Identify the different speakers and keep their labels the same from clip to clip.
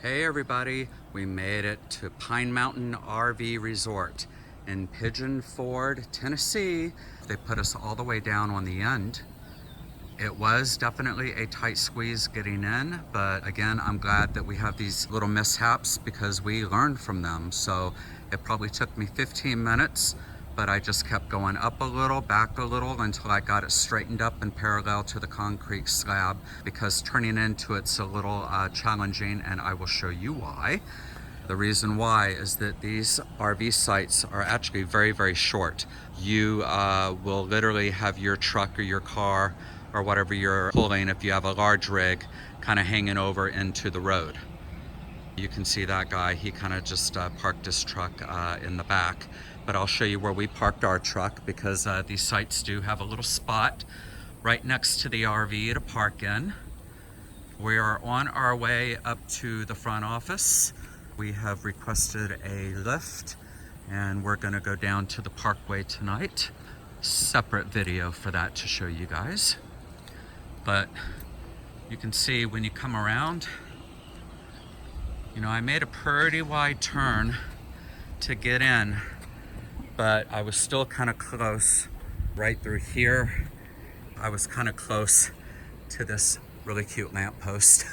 Speaker 1: Hey everybody, we made it to Pine Mountain RV Resort in Pigeon, Tennessee. They put us all the way down on the end. It was definitely a tight squeeze getting in, but again, I'm glad that we have these little mishaps because we learned from them. So it probably took me 15 minutes, but I just kept going up a little, back a little until I got it straightened up and parallel to the concrete slab, because turning into it's a little challenging, and I will show you why. The reason why is that these RV sites are actually very, very short. You will literally have your truck or your car or whatever you're pulling, if you have a large rig, kind of hanging over into the road. You can see that guy, he kind of just parked his truck in the back. But I'll show you where we parked our truck, because these sites do have a little spot right next to the RV to park in. We are on our way up to the front office. We have requested a lift, and we're gonna go down to the parkway tonight. Separate video for that to show you guys. But you can see when you come around, you know, I made a pretty wide turn to get in, but I was still kind of close right through here. I was kind of close to this really cute lamppost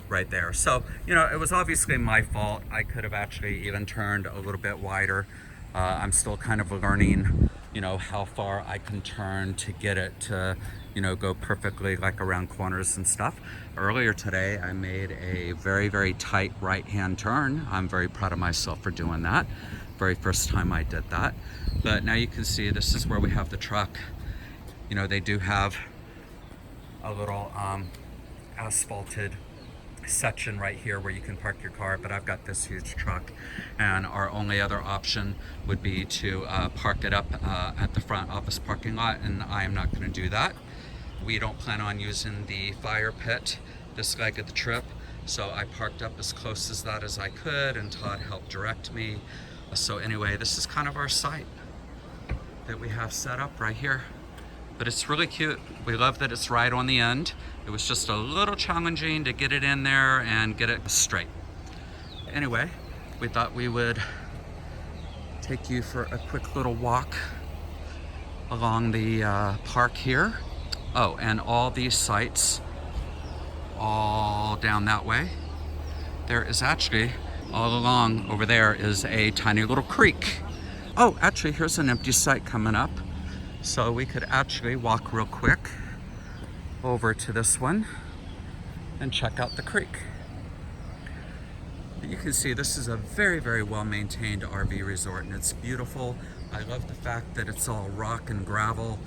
Speaker 1: right there. So, you know, it was obviously my fault. I could have actually even turned a little bit wider. I'm still kind of learning, you know, how far I can turn to get it to, you know, go perfectly like around corners and stuff. Earlier today, I made a very, very tight right-hand turn. I'm very proud of myself for doing that. Very first time I did that. But now you can see this is where we have the truck. You know, they do have a little asphalted section right here where you can park your car, but I've got this huge truck, and our only other option would be to park it up at the front office parking lot, and I am not going to do that. We don't plan on using the fire pit this leg of the trip, so I parked up as close as that as I could, and Todd helped direct me. So anyway, this is kind of our site that we have set up right here. But it's really cute. We love that it's right on the end. It was just a little challenging to get it in there and get it straight. Anyway, we thought we would take you for a quick little walk along the park here. Oh, and all these sites, all down that way, there is actually, all along over there is a tiny little creek. Oh, actually, here's an empty site coming up. So we could actually walk real quick over to this one and check out the creek. You can see this is a very, very well-maintained RV resort, and it's beautiful. I love the fact that it's all rock and gravel,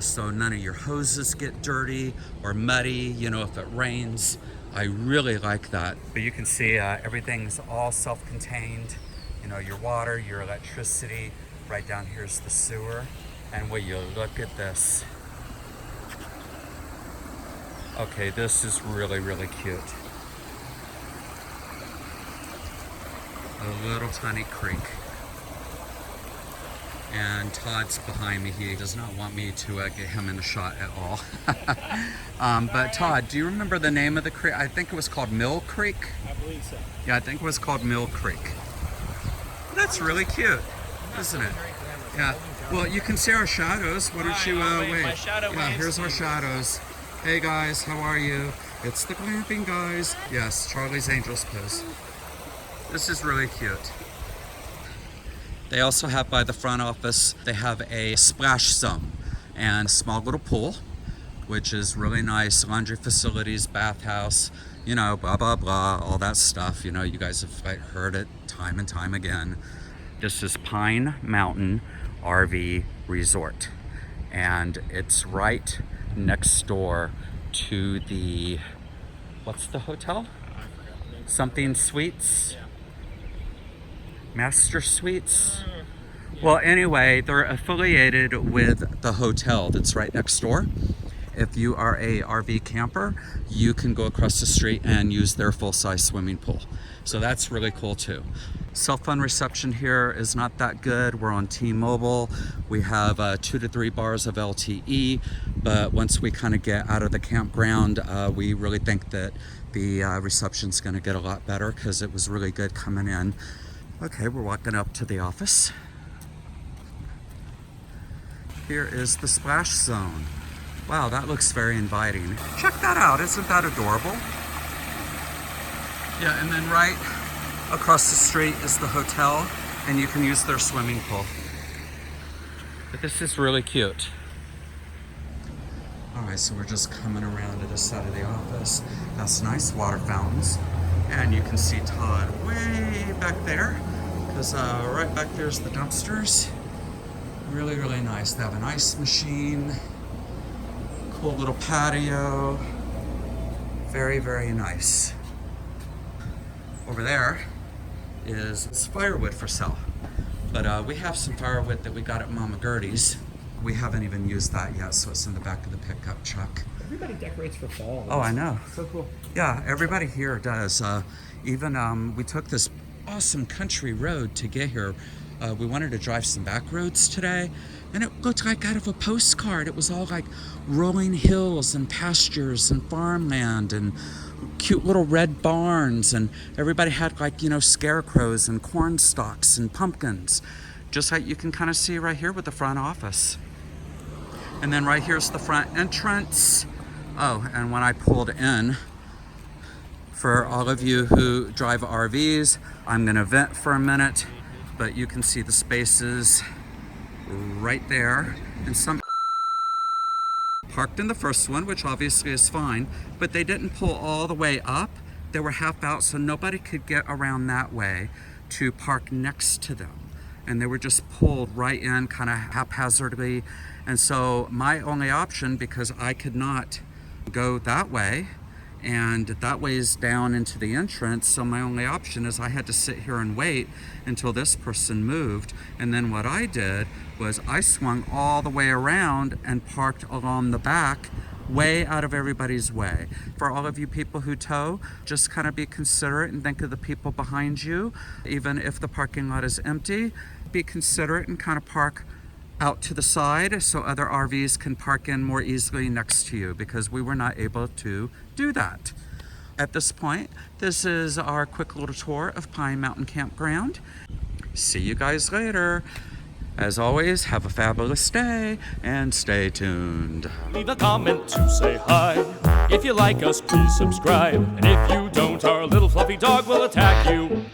Speaker 1: so none of your hoses get dirty or muddy, you know, if it rains. I really like that. But you can see everything's all self-contained. You know, your water, your electricity. Right down here's the sewer. And will you look at this? Okay, this is really, really cute. A little tiny creek. And Todd's behind me. He does not want me to get him in the shot at all. But Todd, do you remember the name of the creek? I think it was called Mill Creek.
Speaker 2: I believe so.
Speaker 1: Yeah, I think it was called Mill Creek. That's really cute, isn't it? Yeah. Well, you can see our shadows. Why don't you wave? Yeah, here's our shadows. Hey guys, how are you? It's the Glamping Guys. Yes, Charlie's Angels pose. This is really cute. They also have, by the front office, they have a splash zone and a small little pool, which is really nice. Laundry facilities, bathhouse, you know, blah, blah, blah, all that stuff. You know, you guys have heard it time and time again. This is Pine Mountain RV Resort, and it's right next door to the, what's the hotel? Something Suites? Master Suites? Well, anyway, they're affiliated with the hotel that's right next door. If you are a RV camper, you can go across the street and use their full-size swimming pool. So that's really cool too. Cell phone reception here is not that good. We're on T-Mobile. We have 2 to 3 bars of LTE, but once we kind of get out of the campground, we really think that the reception's gonna get a lot better because it was really good coming in. Okay, we're walking up to the office. Here is the splash zone. Wow, that looks very inviting. Check that out, isn't that adorable? Yeah, and then right across the street is the hotel, and you can use their swimming pool. But this is really cute. All right, so we're just coming around to this side of the office. That's nice water fountains. And you can see Todd way back there, because right back there's the dumpsters. Really, really nice. They have an ice machine, cool little patio. Very, very nice. Over there is firewood for sale. But we have some firewood that we got at Mama Gertie's. We haven't even used that yet, so it's in the back of the pickup truck.
Speaker 2: Everybody decorates for fall.
Speaker 1: Oh, I know.
Speaker 2: So cool.
Speaker 1: Yeah, everybody here does. Even we took this awesome country road to get here. We wanted to drive some back roads today, and it looked like out of a postcard. It was all like rolling hills and pastures and farmland and cute little red barns, and everybody had like, you know, scarecrows and corn stalks and pumpkins, just like you can kind of see right here with the front office. And then right here's the front entrance. Oh, and when I pulled in, for all of you who drive RVs, I'm gonna vent for a minute, but you can see the spaces right there. And some parked in the first one, which obviously is fine, but they didn't pull all the way up. They were half out, so nobody could get around that way to park next to them. And they were just pulled right in kind of haphazardly. And so my only option, because I could not go that way, and that way is down into the entrance, so my only option is I had to sit here and wait until this person moved. And then what I did was I swung all the way around and parked along the back, way out of everybody's way. For all of you people who tow, just kind of be considerate and think of the people behind you. Even if the parking lot is empty, be considerate and kind of park out to the side so other RVs can park in more easily next to you, because we were not able to do that. At this point, this is our quick little tour of Pine Mountain Campground. See you guys later. As always, have a fabulous day and stay tuned.
Speaker 3: Leave a comment to say hi. If you like us, please subscribe. And if you don't, our little fluffy dog will attack you.